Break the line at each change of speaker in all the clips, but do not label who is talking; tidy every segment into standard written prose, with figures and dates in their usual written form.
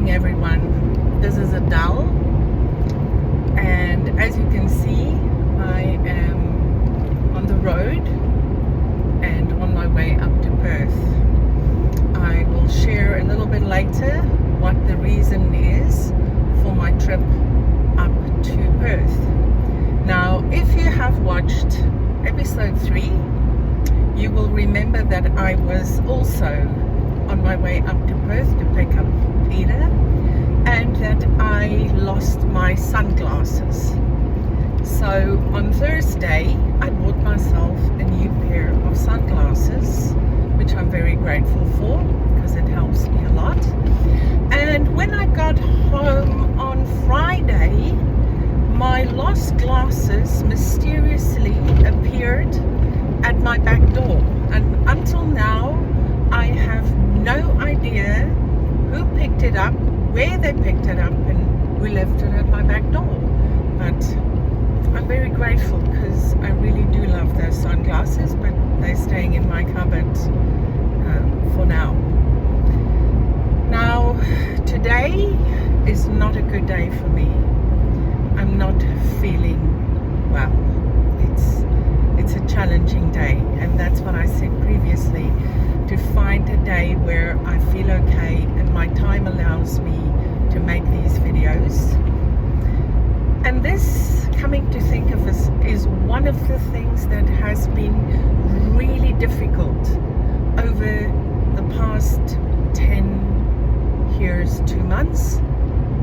morning, everyone. This is Adele, and as you can see, I am on the road and on my way up to Perth. I will share a little bit later what the reason is for my trip up to Perth. Now, if you have watched episode 3, you will remember that I was also on my way up to Perth to pick up Peter, and that I lost my sunglasses. So on Thursday I bought myself a new pair of sunglasses, which I'm very grateful for because it helps me a lot. And when I got home on Friday, my lost glasses mysteriously appeared at my back door, and until now I have no idea who picked it up, where they picked it up, and who left it at my back door. But I'm very grateful because I really do love those sunglasses, but they're staying in my cupboard for now. Now, today is not a good day for me. I'm not feeling well. It's a challenging day, and that's what I said previously, to find a day where I feel okay and my time allows me to make these videos. And this, coming to think of this, is one of the things that has been really difficult over the past 10 years, 2 months,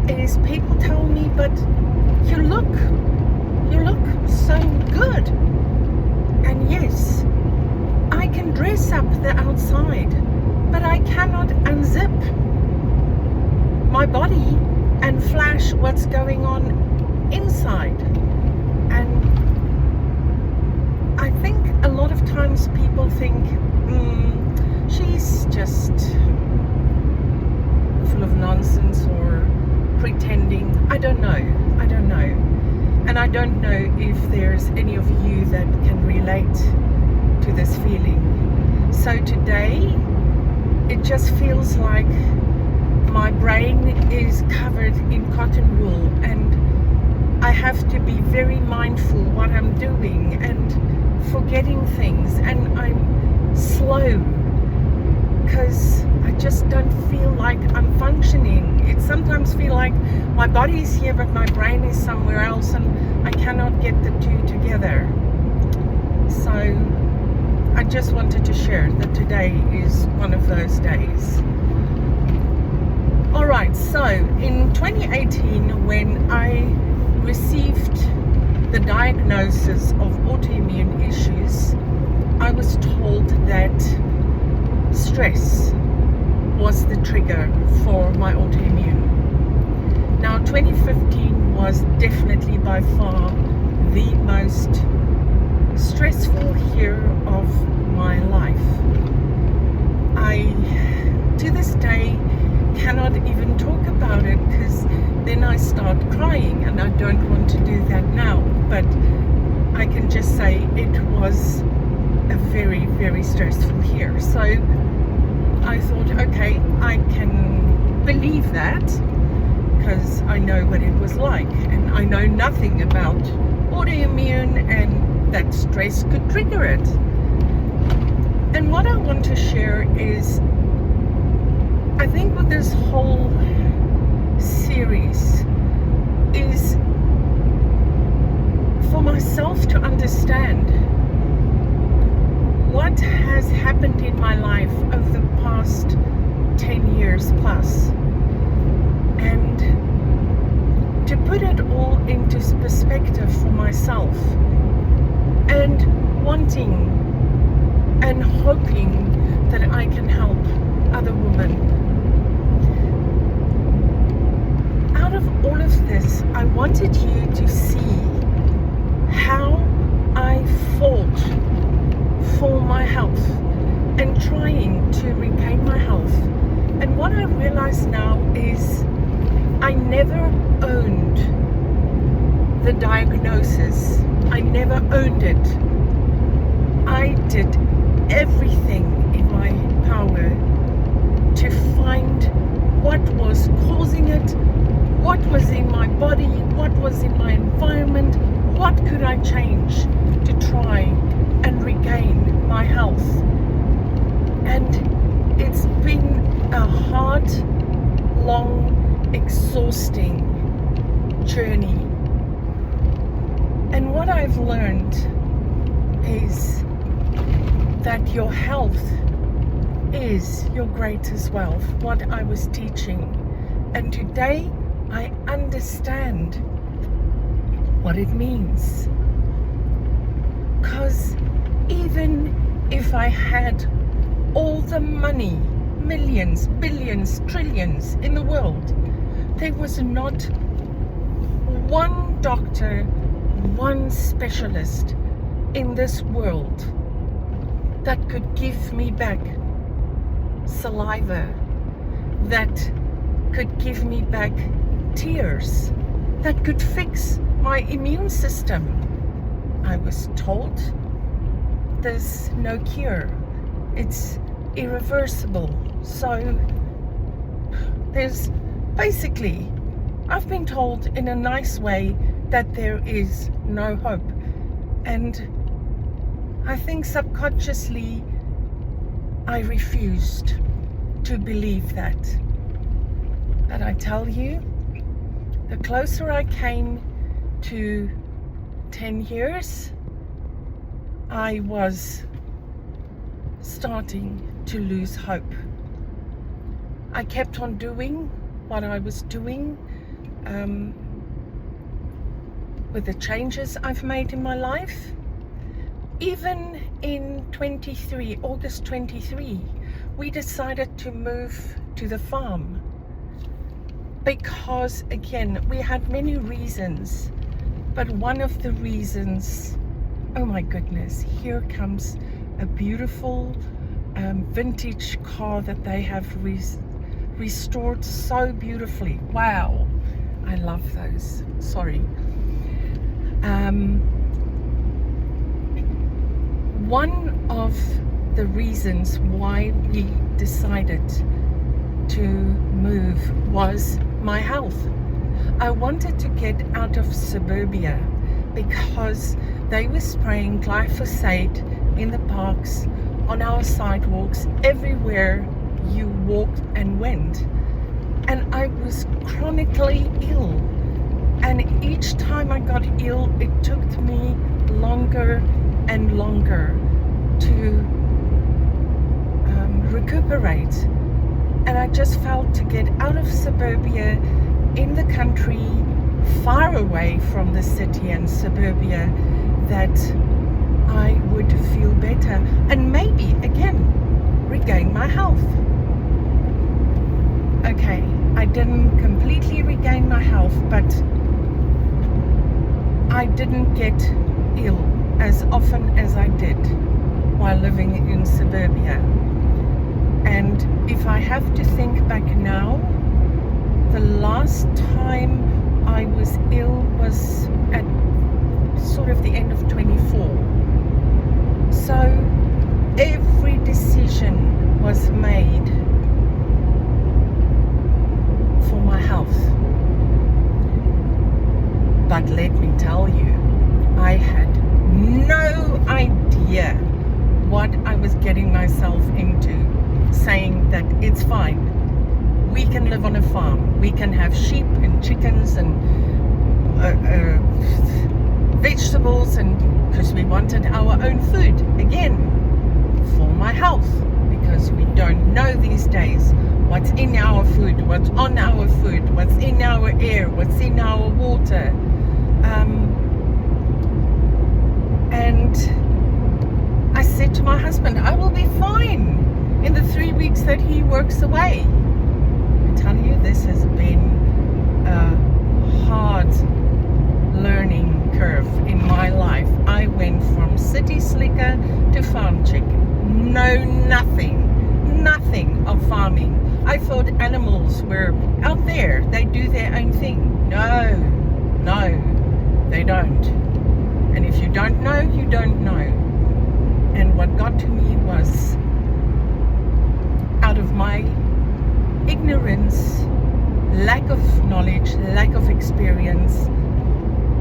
is people tell me, but you look so good. And yes, I can dress up the outside, but I cannot unzip my body and flash what's going on inside. And I think a lot of times people think, she's just full of nonsense or pretending. I don't know. And I don't know if there's any of you that can relate to this feeling. So today it just feels like my brain is covered in cotton wool, and I have to be very mindful what I'm doing and forgetting things, and I'm slow because I just don't feel like I'm functioning. It sometimes feels like my body is here but my brain is somewhere else, and I cannot get the two together. So I just wanted to share that today is one of those days. Alright, so in 2018, when I received the diagnosis of autoimmune issues, I was told that stress was the trigger for my autoimmune. Now, 2015 was definitely by far the most stressful year of my life. I, to this day, cannot even talk about it because then I start crying, and I don't want to do that now. But I can just say it was a very, very stressful year. So I thought, okay, I can believe that because I know what it was like, and I know nothing about autoimmune and that stress could trigger it. And what I want to share is, I think with this whole series is for myself to understand what has happened in my life over the past 10 years plus, and to put it all into perspective for myself, and wanting and hoping that I can help other women. Out of all of this, I wanted you to see how I fought for my health and trying to regain my health. And what I realize now is I never owned the diagnosis. I never owned it. I did everything in my power to find what was causing it, what was in my body, what was in my environment, what could I change to try and regain my health. And it's been a hard, long, exhausting journey. And what I've learned is that your health is your greatest wealth, what I was teaching. And today I understand what it means. Because even if I had all the money, millions, billions, trillions in the world, there was not one doctor, one specialist in this world that could give me back saliva, that could give me back tears, that could fix my immune system. I was told there's no cure, it's irreversible. So there's basically, I've been told in a nice way that there is no hope. And I think subconsciously I refused to believe that. But I tell you, the closer I came to 10 years, I was starting to lose hope. I kept on doing what I was doing, with the changes I've made in my life. Even in August 23, we decided to move to the farm because, again, we had many reasons, but one of the reasons, oh my goodness, here comes a beautiful vintage car that they have restored so beautifully. Wow, I love those. Sorry. One of the reasons why we decided to move was my health. I wanted to get out of suburbia because they were spraying glyphosate in the parks, on our sidewalks, everywhere you walked and went. And I was chronically ill. And each time I got ill, it took me longer and longer to recuperate. And I just felt to get out of suburbia, in the country, far away from the city and suburbia, that I would feel better and maybe again regain my health. Okay, I didn't completely regain my health, but I didn't get ill as often as I did while living in suburbia. And if I have to think back now, the last time I was ill was at sort of the end of 24. So every decision was made for my health. But let me tell you, I had no idea what I was getting myself into, saying that it's fine. We can live on a farm. We can have sheep and chickens and vegetables, and because we wanted our own food, again, for my health, because we don't know these days what's in our food, what's on our food, what's in our air, what's in our water. And I said to my husband, I will be fine in the 3 weeks that he works away. I tell you, this has been a hard learning curve in my life. I went from city slicker to farm chick. Know nothing of farming. I thought animals were out there, they do their own thing. No, they don't. And if you don't know, you don't know. And what got to me was, out of my ignorance, lack of knowledge, lack of experience,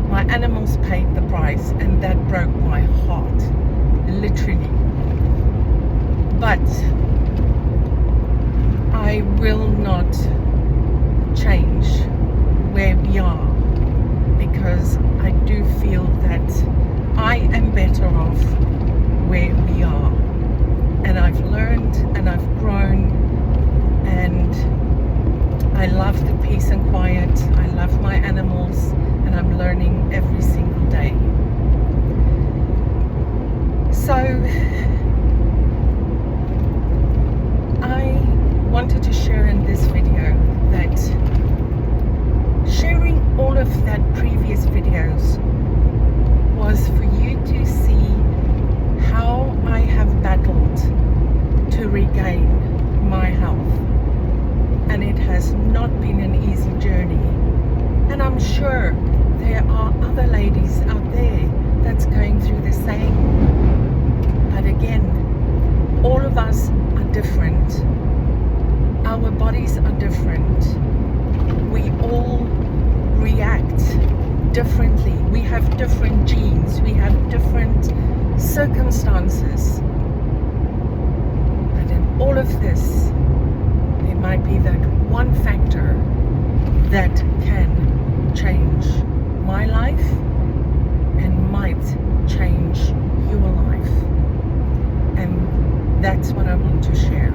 my animals paid the price, and that broke my heart, literally. But I will not change where we are, because I do feel that I am better off where we are. And I've learned and I've grown, and I love the peace and quiet. I love my animals, and I'm learning every single day. So I wanted to share in this video that sharing all of that previous videos was for you to see how I have battled to regain my health, and it has not been an easy journey. And I'm sure there are other ladies out there that's going through the same. But again, all of us are different. Our bodies are different. We all react differently. We have different genes. We have different circumstances. But in all of this, there might be that one factor that can change my life and might change your life. And that's what I want to share.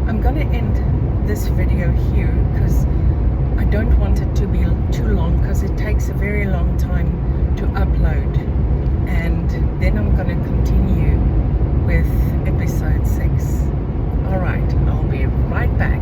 I'm going to end this video here because I don't want it to be too long, because it takes a very long time to upload. And then I'm going to continue with episode 6. Alright, I'll be right back.